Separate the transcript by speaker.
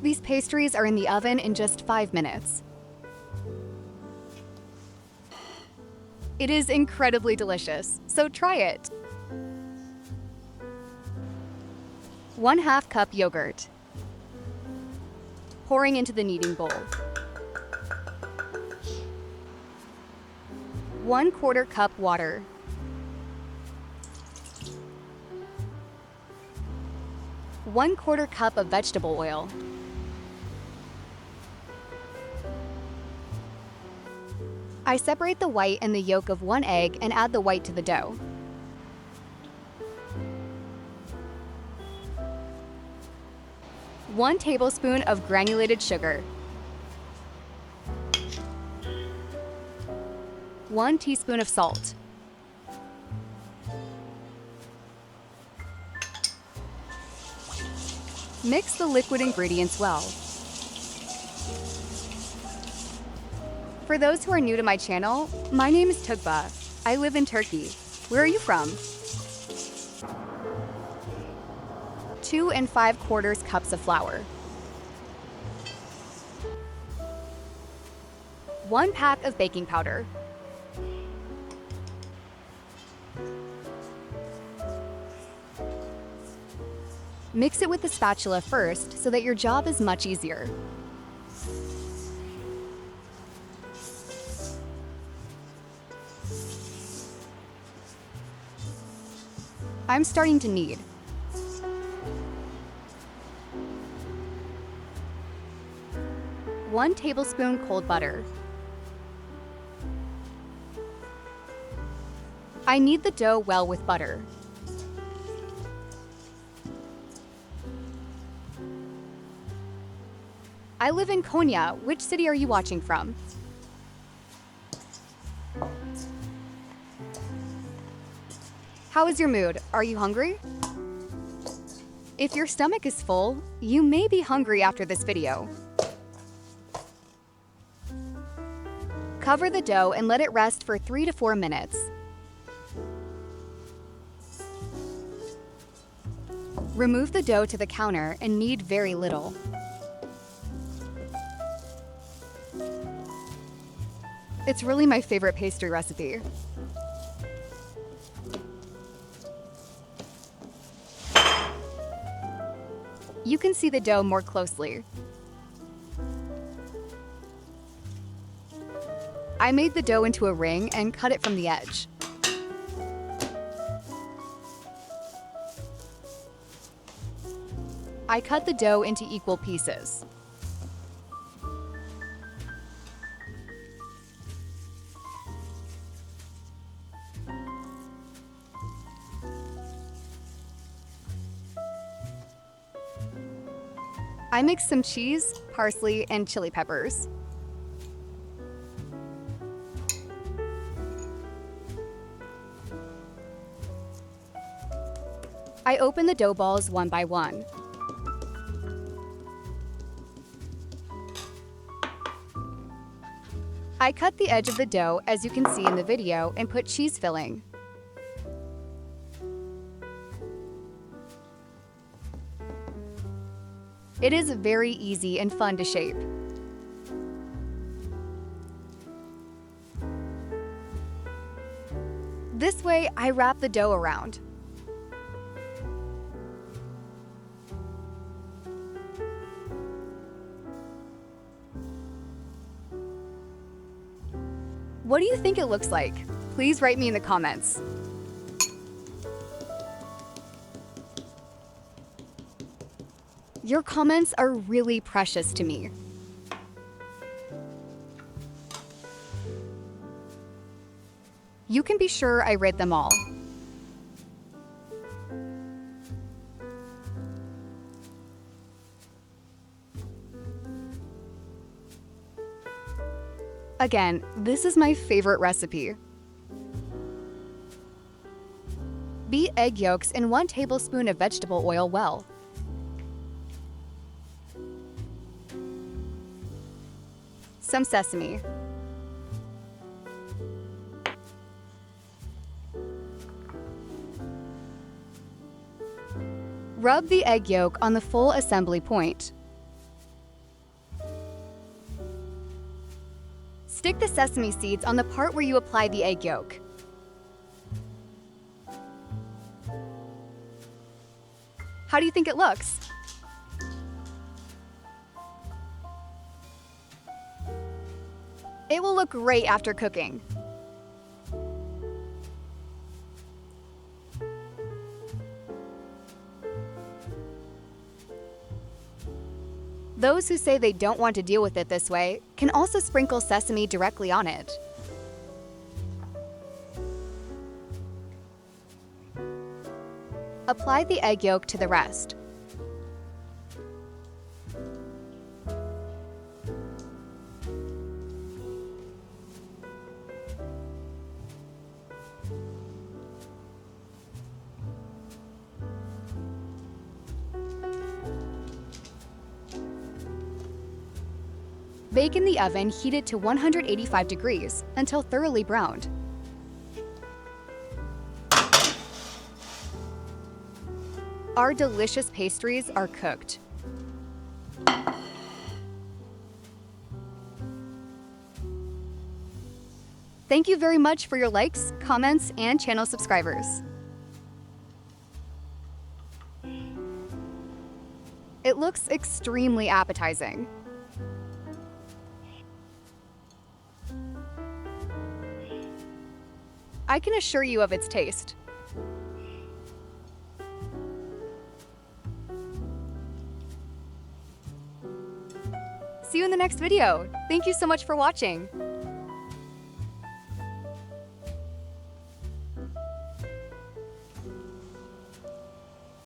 Speaker 1: These pastries are in the oven in just 5 minutes. It is incredibly delicious, so try it. 1/2 cup yogurt. Pouring into the kneading bowl. 1/4 cup water. 1/4 cup of vegetable oil. I separate the white and the yolk of 1 egg and add the white to the dough. One tablespoon of granulated sugar. 1 teaspoon of salt. Mix the liquid ingredients well. For those who are new to my channel, my name is Tugba. I live in Turkey. Where are you from? 2 5/4 cups of flour. 1 pack of baking powder. Mix it with the spatula first so that your job is much easier. I'm starting to knead. One tablespoon cold butter. I knead the dough well with butter. I live in Konya. Which city are you watching from? How is your mood? Are you hungry? If your stomach is full, you may be hungry after this video. Cover the dough and let it rest for 3 to 4 minutes. Remove the dough to the counter and knead very little. It's really my favorite pastry recipe. You can see the dough more closely. I made the dough into a ring and cut it from the edge. I cut the dough into equal pieces. I mix some cheese, parsley, and chili peppers. I open the dough balls one by one. I cut the edge of the dough, as you can see in the video, and put cheese filling. It is very easy and fun to shape. This way, I wrap the dough around. What do you think it looks like? Please write me in the comments. Your comments are really precious to me. You can be sure I read them all. Again, this is my favorite recipe. Beat egg yolks in 1 tablespoon of vegetable oil well. Some sesame. Rub the egg yolk on the full assembly point. Stick the sesame seeds on the part where you apply the egg yolk. How do you think it looks? It will look great after cooking. Those who say they don't want to deal with it this way can also sprinkle sesame directly on it. Apply the egg yolk to the rest. Bake in the oven heated to 185 degrees until thoroughly browned. Our delicious pastries are cooked. Thank you very much for your likes, comments, and channel subscribers. It looks extremely appetizing. I can assure you of its taste. See you in the next video. Thank you so much for watching.